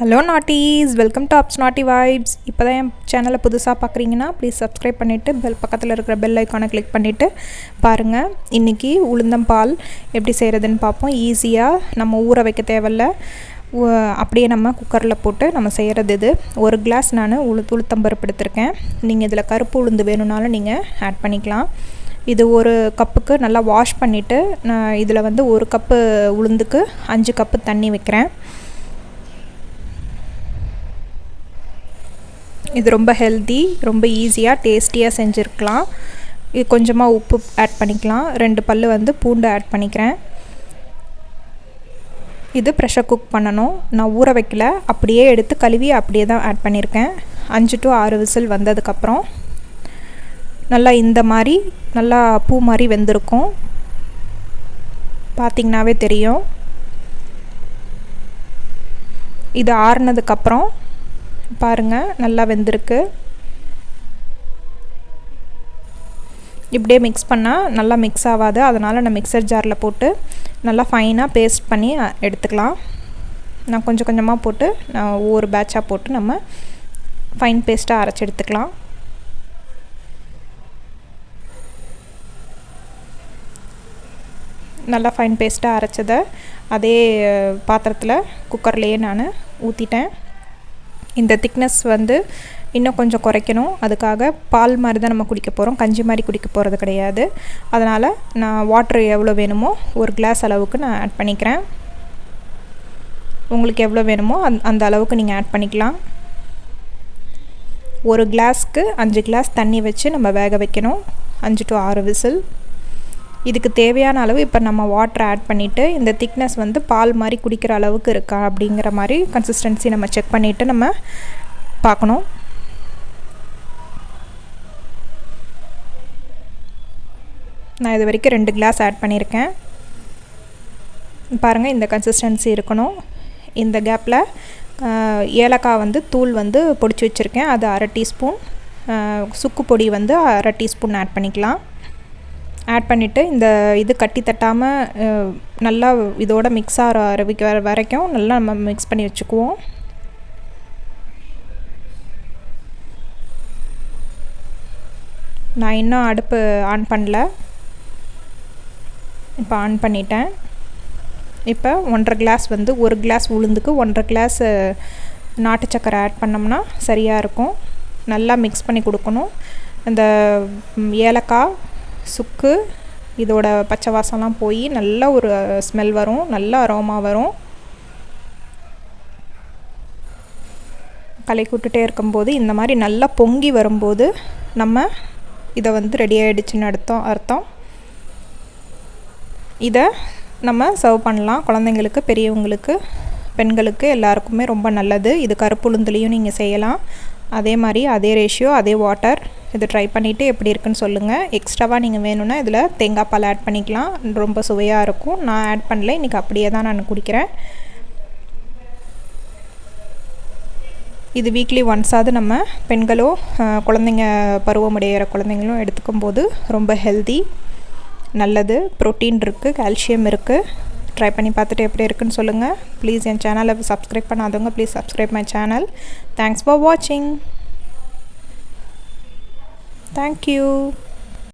Hello நாட்டீஸ், welcome to ups நாட்டி vibes. இப்போ தான் என் சேனலை புதுசாக பார்க்குறீங்கன்னா ப்ளீஸ் சப்ஸ்கிரைப் பண்ணிவிட்டு பக்கத்தில் இருக்கிற பெல் ஐக்கானை கிளிக் பண்ணிவிட்டு பாருங்கள். இன்றைக்கி உளுந்தம்பால் எப்படி செய்கிறதுன்னு பார்ப்போம். ஈஸியாக நம்ம ஊற வைக்க தேவையில்ல, அப்படியே நம்ம குக்கரில் போட்டு நம்ம செய்கிறது. இது ஒரு கிளாஸ் நான் உளுத்தம்பருப்பு எடுத்திருக்கேன். நீங்கள் இதில் கருப்பு உளுந்து வேணும்னாலும் நீங்கள் ஆட் பண்ணிக்கலாம். இது ஒரு கப்புக்கு நல்லா வாஷ் பண்ணிவிட்டு நான் இதில் வந்து ஒரு கப்பு உளுந்துக்கு 5 கப்பு தண்ணி வைக்கிறேன். இது ரொம்ப ஹெல்தி, ரொம்ப ஈஸியாக டேஸ்டியாக செஞ்சுருக்கலாம். இது கொஞ்சமாக உப்பு ஆட் பண்ணிக்கலாம். 2 பல் வந்து பூண்டு ஆட் பண்ணிக்கிறேன். இது ப்ரெஷர் குக் பண்ணணும். நான் ஊற வைக்கல, அப்படியே எடுத்து கழுவி அப்படியே தான் ஆட் பண்ணியிருக்கேன். 5 to 6 விசில் வந்ததுக்கப்புறம் நல்லா இந்த மாதிரி நல்லா பூ மாதிரி வெந்திருக்கும், பார்த்திங்கனாவே தெரியும். இது ஆறுனதுக்கப்புறம் பாருங்கள், நல்லா வெந்திருக்கு. இப்படியே மிக்ஸ் பண்ணால் நல்லா மிக்ஸ் ஆகாது, அதனால் நான் மிக்சர் ஜாரில் போட்டு நல்லா ஃபைனாக பேஸ்ட் பண்ணி எடுத்துக்கலாம். நான் கொஞ்சம் கொஞ்சமாக போட்டு நான் ஒவ்வொரு பேட்சாக போட்டு நம்ம ஃபைன் பேஸ்ட்டாக அரைச்சி எடுத்துக்கலாம். நல்லா ஃபைன் பேஸ்ட்டாக அரைச்சதை அதே பாத்திரத்தில் குக்கர்லேயே நான் ஊற்றிட்டேன். இந்த திக்னஸ் வந்து இன்னும் கொஞ்சம் குறைக்கணும். அதுக்காக பால் மாதிரி தான் நம்ம குடிக்க போகிறோம், கஞ்சி மாதிரி குடிக்க போகிறது கிடையாது. அதனால் நான் வாட்ரு எவ்வளோ வேணுமோ ஒரு கிளாஸ் அளவுக்கு நான் ஆட் பண்ணிக்கிறேன். உங்களுக்கு எவ்வளோ வேணுமோ அந்த அளவுக்கு நீங்கள் ஆட் பண்ணிக்கலாம். ஒரு கிளாஸ்க்கு 5 கிளாஸ் தண்ணி வச்சு நம்ம வேக வைக்கணும், 5 to 6 விசில். இதுக்கு தேவையான அளவு இப்போ நம்ம வாட்டர் ஆட் பண்ணிவிட்டு இந்த திக்னஸ் வந்து பால் மாதிரி குடிக்கிற அளவுக்கு இருக்கா அப்படிங்கிற மாதிரி கன்சிஸ்டன்சி நம்ம செக் பண்ணிவிட்டு நம்ம பார்க்கணும். நான் இது வரைக்கும் 2 கிளாஸ் ஆட் பண்ணியிருக்கேன். பாருங்கள், இந்த கன்சிஸ்டன்சி இருக்கணும். இந்த கேப்பில் ஏலக்காய் வந்து தூள் வந்து பொடிச்சு வச்சுருக்கேன், அது 1/2 டீஸ்பூன். சுக்கு பொடி வந்து 1/2 டீஸ்பூன் ஆட் பண்ணிக்கலாம். ஆட் பண்ணிவிட்டு இந்த இது கட்டி தட்டாமல் நல்லா இதோட மிக்ஸ் ஆகிற வரைக்கும் நல்லா நம்ம மிக்ஸ் பண்ணி வச்சுக்குவோம். நான் இன்னும் அடுப்பு ஆன் பண்ணல, இப்போ ஆன் பண்ணிட்டேன். இப்போ 1.5 கிளாஸ் வந்து ஒரு கிளாஸ் உளுந்துக்கு 1.5 கிளாஸ் நாட்டு சக்கரை ஆட் பண்ணோம்னா சரியாக இருக்கும். நல்லா மிக்ஸ் பண்ணி கொடுக்கணும். அந்த ஏலக்காய் சுக்கு இதோட பச்சை வாசம்லாம் போய் நல்ல ஒரு ஸ்மெல் வரும், நல்ல அரோமா வரும். கலக்கி விட்டுட்டே இருக்கும்போது இந்த மாதிரி நல்லா பொங்கி வரும்போது நம்ம இதை வந்து ரெடி ஆகிடுச்சின்னு அர்த்தம். இதை நம்ம சர்வ் பண்ணலாம். குழந்தைங்களுக்கு, பெரியவங்களுக்கு, பெண்களுக்கு எல்லாருக்குமே ரொம்ப நல்லது. இது கருப்பு உளுந்துலேயும் நீங்கள் செய்யலாம். அதே மாதிரி அதே ரேஷியோ, அதே வாட்டர். இது ட்ரை பண்ணிவிட்டு எப்படி இருக்குன்னு சொல்லுங்கள். எக்ஸ்ட்ராவாக நீங்கள் வேணும்னா இதில் தேங்காய் பால் ஆட் பண்ணிக்கலாம், ரொம்ப சுவையாக இருக்கும். நான் ஆட் பண்ணல, இன்றைக்கி அப்படியே தான் நான் குடிக்கிறேன். இது வீக்லி ஒன்ஸாவது நம்ம பெண்களோ குழந்தைங்க பருவமடைகிற குழந்தைங்களும் எடுத்துக்கும் போது ரொம்ப ஹெல்தி, நல்லது. ப்ரோட்டீன் இருக்குது, கால்சியம் இருக்குது. ட்ரை பண்ணி பார்த்துட்டு எப்படி இருக்குன்னு சொல்லுங்கள். ப்ளீஸ் என் சேனலை சப்ஸ்கிரைப் பண்ணாதவங்க please subscribe my channel. Thanks for வாட்சிங். Thank you.